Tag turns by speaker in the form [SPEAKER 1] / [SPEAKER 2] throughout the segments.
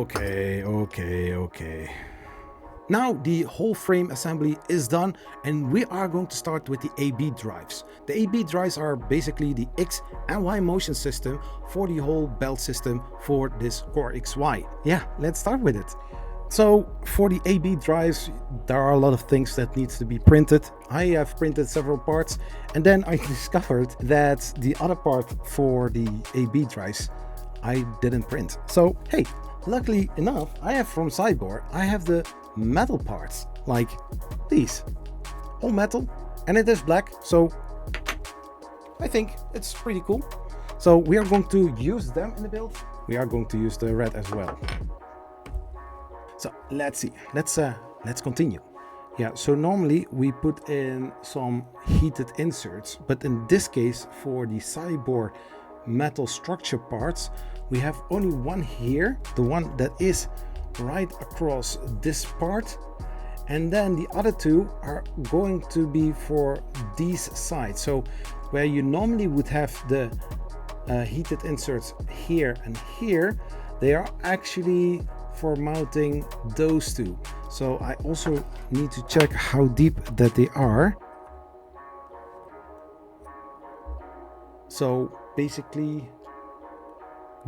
[SPEAKER 1] Okay. Now the whole frame assembly is done, and we are going to start with the AB drives. The AB drives are basically the X and Y motion system for the whole belt system for this CoreXY. Yeah, let's start with it. So for the AB drives, there are a lot of things that needs to be printed. I have printed several parts, and then I discovered that the other part for the AB drives I didn't print. So hey, luckily enough, I have from Cyborg, I have the metal parts, like these, all metal, and it is black, so I think it's pretty cool. So we are going to use them in the build. We are going to use the red as well. So let's see, let's continue. Yeah, so normally we put in some heated inserts, but in this case for the Cyborg metal structure parts, we have only one here, the one that is right across this part, and then the other two are going to be for these sides. So where you normally would have the heated inserts here and here, they are actually for mounting those two. So I also need to check how deep that they are. So basically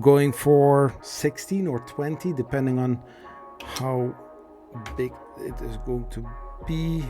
[SPEAKER 1] going for 16 or 20 depending on how big it is going to be.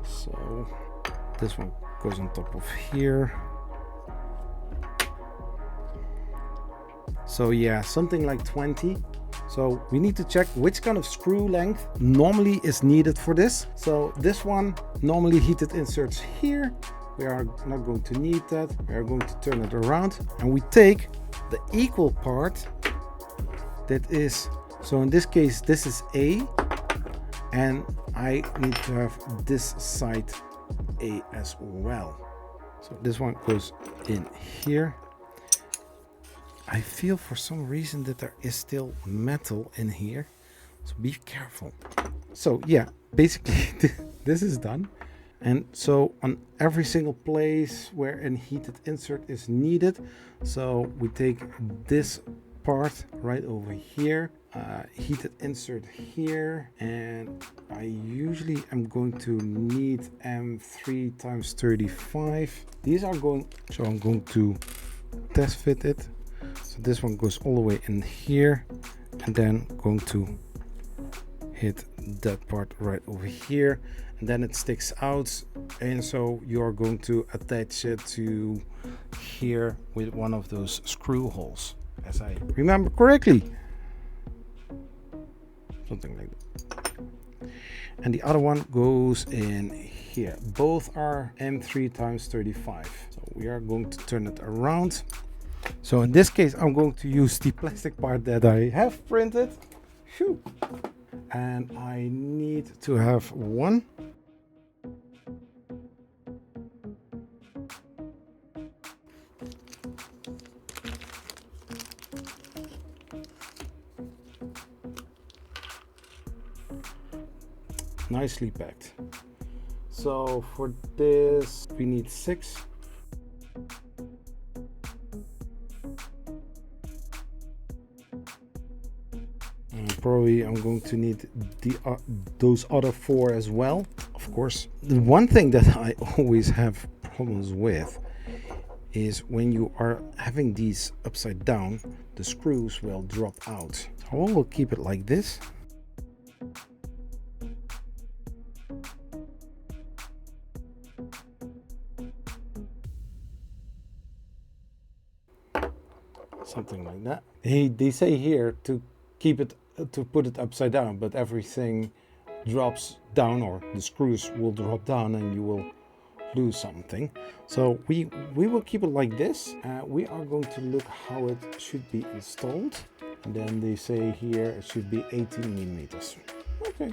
[SPEAKER 1] So this one goes on top of here. So yeah, something like 20. So we need to check which kind of screw length normally is needed for this. So this one normally heated inserts here. We are not going to need that. We are going to turn it around, and we take the equal part that is, so in this case this is A, and I need to have this side A as well. So this one goes in here. I feel for some reason that there is still metal in here, so be careful. So yeah, basically this is done. And so on every single place where a heated insert is needed, so we take this part right over here, heated insert here, and I usually am going to need M3 times 35. These are going, so I'm going to test fit it. So this one goes all the way in here, and then going to hit that part right over here, and then it sticks out, and so you're going to attach it to here with one of those screw holes, as I remember correctly, something like that. And the other one goes in here. Both are M3 times 35. So we are going to turn it around. So in this case I'm going to use the plastic part that I have printed. Phew. And I need to have one. Nicely packed. So for this we need 6. Probably I'm going to need those other 4 as well. Of course, the one thing that I always have problems with is when you are having these upside down, the screws will drop out. So I will keep it like this. Something like that. They say here to keep it, to put it upside down, but everything drops down, or the screws will drop down and you will lose something. So we will keep it like this. We are going to look how it should be installed, and then they say here it should be 18 millimeters. Okay.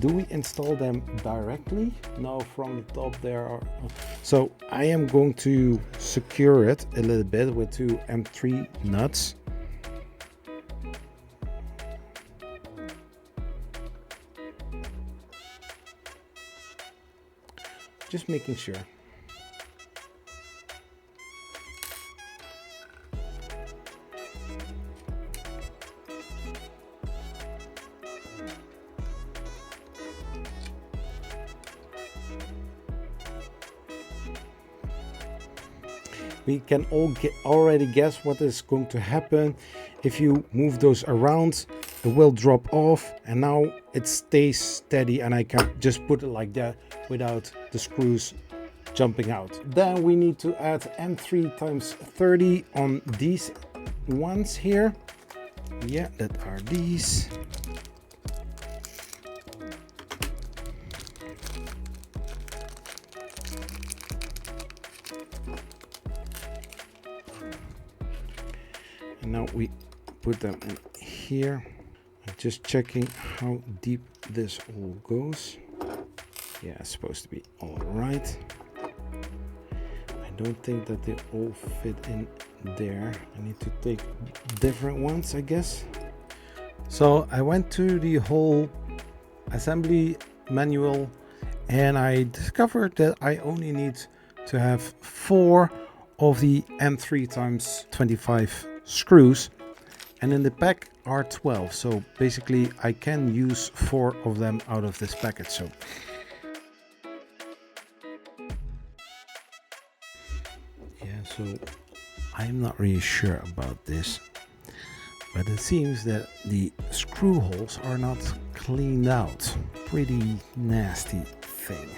[SPEAKER 1] Do we install them directly? No, from the top there are. So I am going to secure it a little bit with 2 M3 nuts. Just making sure. we can already guess what is going to happen. If you move those around, it will drop off, and now it stays steady, and I can just put it like that without the screws jumping out. Then we need to add M3x30 on these ones here. Yeah, that are these. And now we put them in here. I'm just checking how deep this all goes. Yeah, it's supposed to be all right. I don't think that they all fit in there. I need to take different ones, I guess. So I went to the whole assembly manual and I discovered that I only need to have 4 of the M3x25 screws, and in the pack are 12, so basically I can use 4 of them out of this package. So yeah, so I'm not really sure about this, but it seems that the screw holes are not cleaned out. Pretty nasty thing.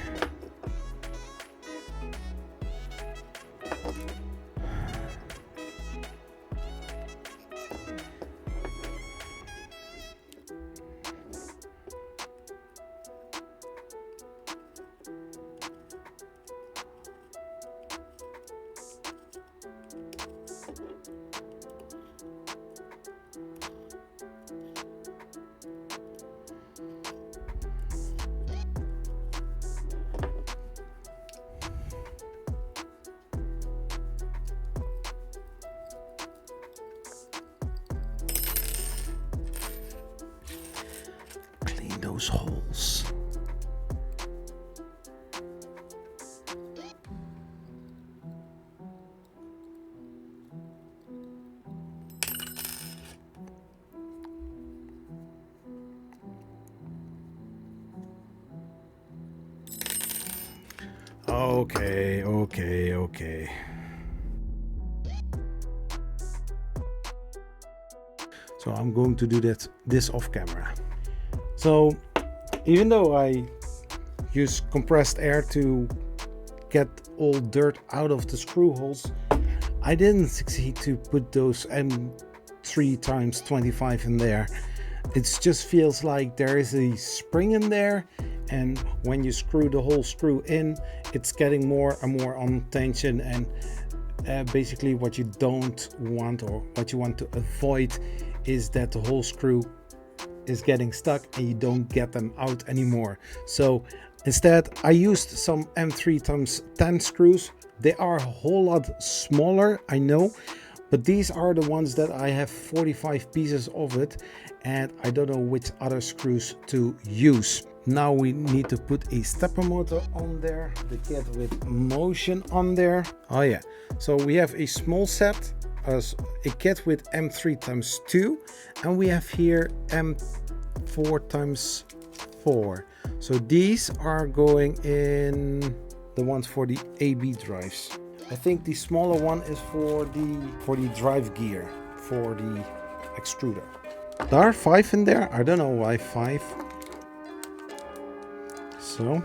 [SPEAKER 1] Those holes. Okay. So I'm going to do this off camera. So even though I use compressed air to get all dirt out of the screw holes, I didn't succeed to put those M3x25 in there. It just feels like there is a spring in there, and when you screw the whole screw in, it's getting more and more on tension, and basically what you don't want, or what you want to avoid, is that the whole screw is getting stuck and you don't get them out anymore. So instead I used some M3x10 screws. They are a whole lot smaller, I know, but these are the ones that I have 45 pieces of it, and I don't know which other screws to use. Now we need to put a stepper motor on there, the kit with motion on there. Oh yeah, so we have a small set as a kit with M3x2, and we have here M4x4. So these are going in the ones for the AB drives. I think the smaller one is for the drive gear for the extruder. There are 5 in there. I don't know why 5. So,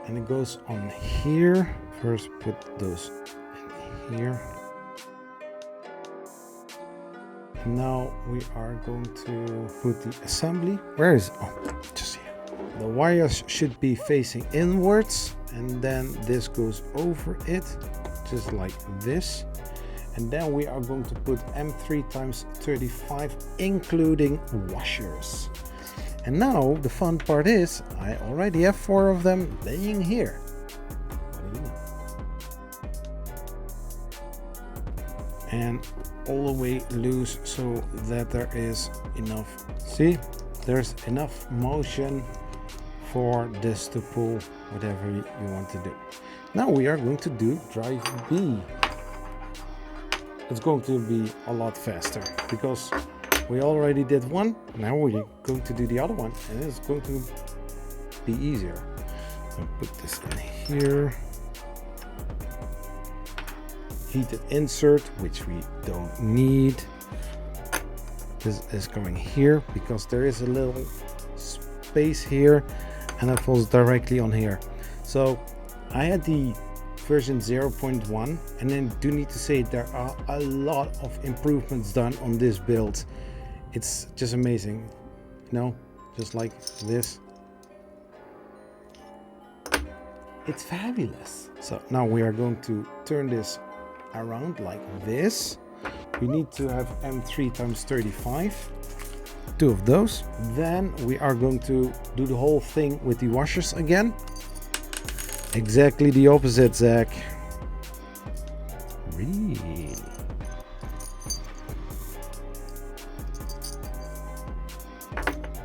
[SPEAKER 1] and it goes on here. First put those in here. And now we are going to put the assembly. Where is it? Oh, just here. The wires should be facing inwards, and then this goes over it, just like this. And then we are going to put M3x35, including washers. And now the fun part is, I already have 4 of them laying here. What do you know? And all the way loose so that there is enough. See, there's enough motion for this to pull whatever you want to do. Now we are going to do drive B. It's going to be a lot faster because we already did one. Now we're going to do the other one, and it's going to be easier. I'll put this in here. heated insert, which we don't need. This is going here because there is a little space here and it falls directly on here. So I had the version 0.1, and then do need to say there are a lot of improvements done on this build. It's just amazing, you know, just like this. It's fabulous. So now we are going to turn this around like this. We need to have M3 times 35, 2 of those. Then we are going to do the whole thing with the washers again. Exactly the opposite, Zach. Really?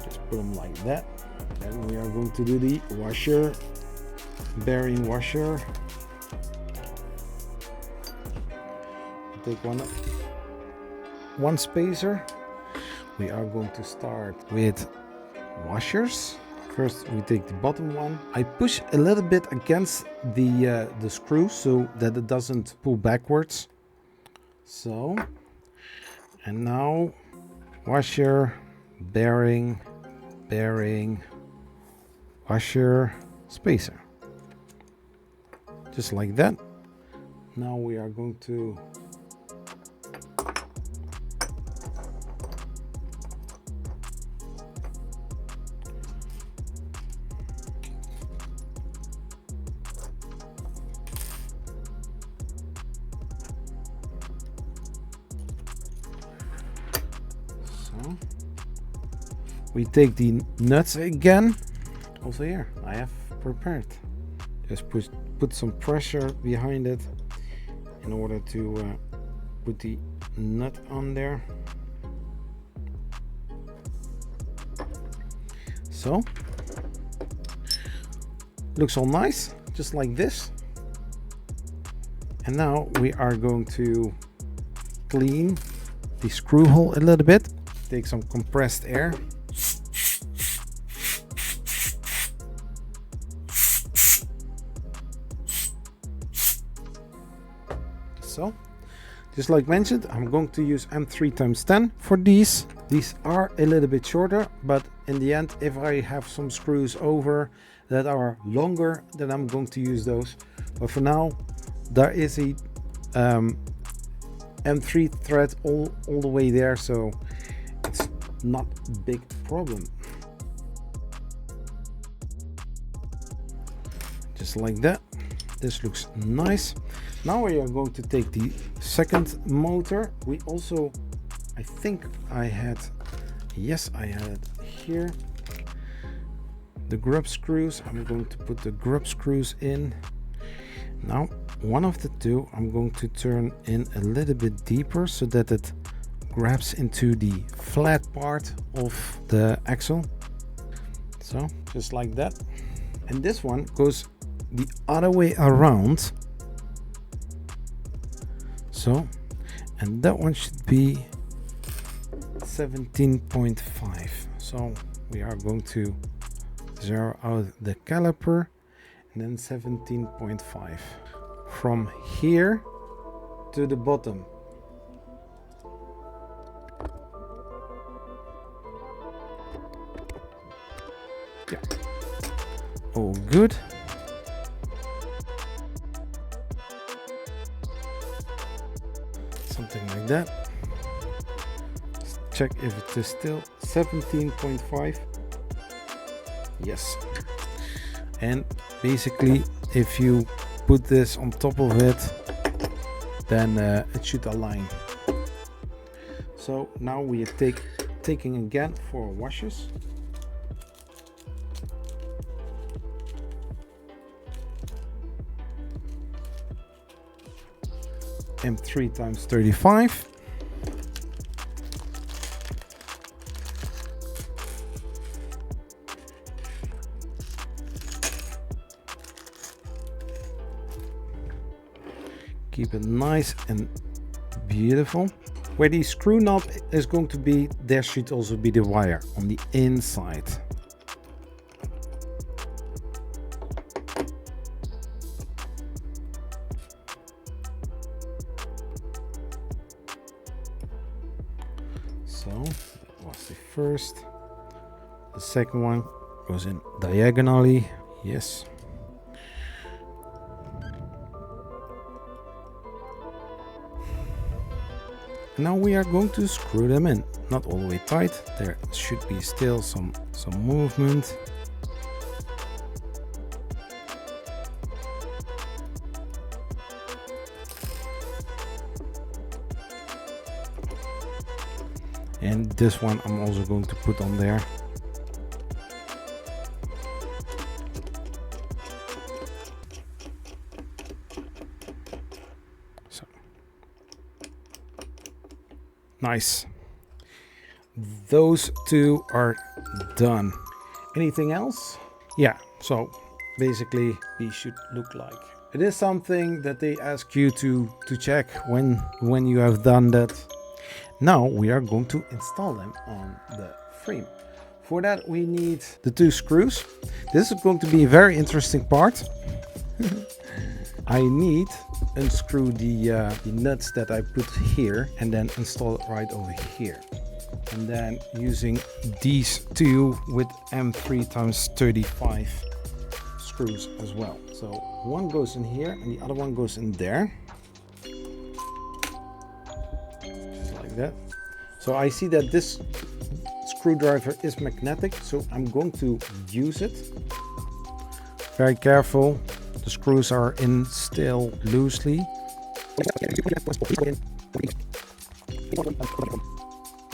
[SPEAKER 1] Just put them like that. And we are going to do the washer, bearing washer. Take one spacer. We are going to start with washers. First we take the bottom one. I push a little bit against the screw so that it doesn't pull backwards. So, and now washer, bearing, bearing, washer, spacer. Just like that. Now we are going to we take the nuts again. Also here I have prepared. Just put some pressure behind it in order to put the nut on there. So looks all nice, just like this. And now we are going to clean the screw hole a little bit. Take some compressed air. So, just like mentioned, I'm going to use M3 times 10 for these. These are a little bit shorter, but in the end, if I have some screws over that are longer, then I'm going to use those. But for now, there is a M3 thread all the way there, so it's not a big problem. Just like that. This looks nice. Now we are going to take the second motor. We also, I think I had, yes, I had it here. The grub screws. I'm going to put the grub screws in. Now, one of the two, I'm going to turn in a little bit deeper so that it grabs into the flat part of the axle. So, just like that. And this one goes the other way around. So, and that one should be 17.5. So we are going to zero out the caliper and then 17.5 from here to the bottom. Yeah. Oh, good. Something like that. Let's check if it is still 17.5. Yes. And basically, if you put this on top of it, then it should align. So now we are taking again for washers. M3 times 35. Keep it nice and beautiful. Where the screw knob is going to be, there should also be the wire on the inside. That's the first. The second one goes in diagonally. Yes. Now we are going to screw them in. Not all the way tight. There should be still some movement. And this one I'm also going to put on there. So nice. Those two are done. Anything else? Yeah, so basically these should look like. It is something that they ask you to check when you have done that. Now we are going to install them on the frame. For that we need the two screws. This is going to be a very interesting part. I need to unscrew the nuts that I put here and then install it right over here. And then using these two with M3x35 screws as well. So one goes in here and the other one goes in there. That. So I see that this screwdriver is magnetic, so I'm going to use it. Very careful, the screws are in still loosely. I'm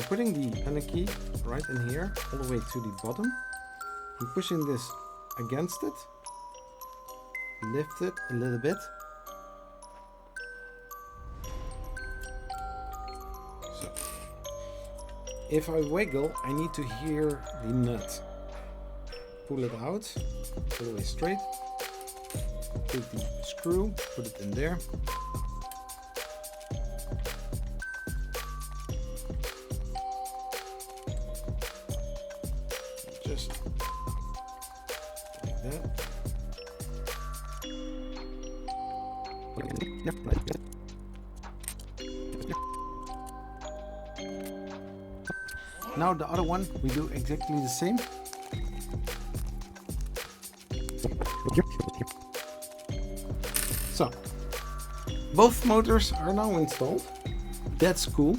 [SPEAKER 1] putting the penny key right in here, all the way to the bottom. I'm pushing this against it, lift it a little bit. If I wiggle, I need to hear the nut. Pull it out, all the way straight. Take the screw, put it in there. Just like that. Now the other one, we do exactly the same. So, both motors are now installed. That's cool.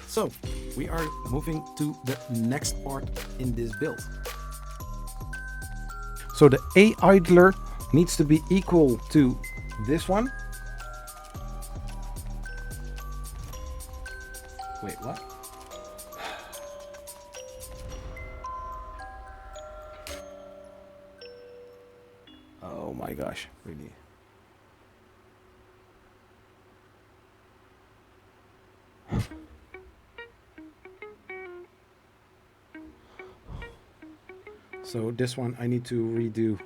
[SPEAKER 1] So, we are moving to the next part in this build. So the A idler needs to be equal to this one. Wait, what? Oh my gosh, really. So this one I need to redo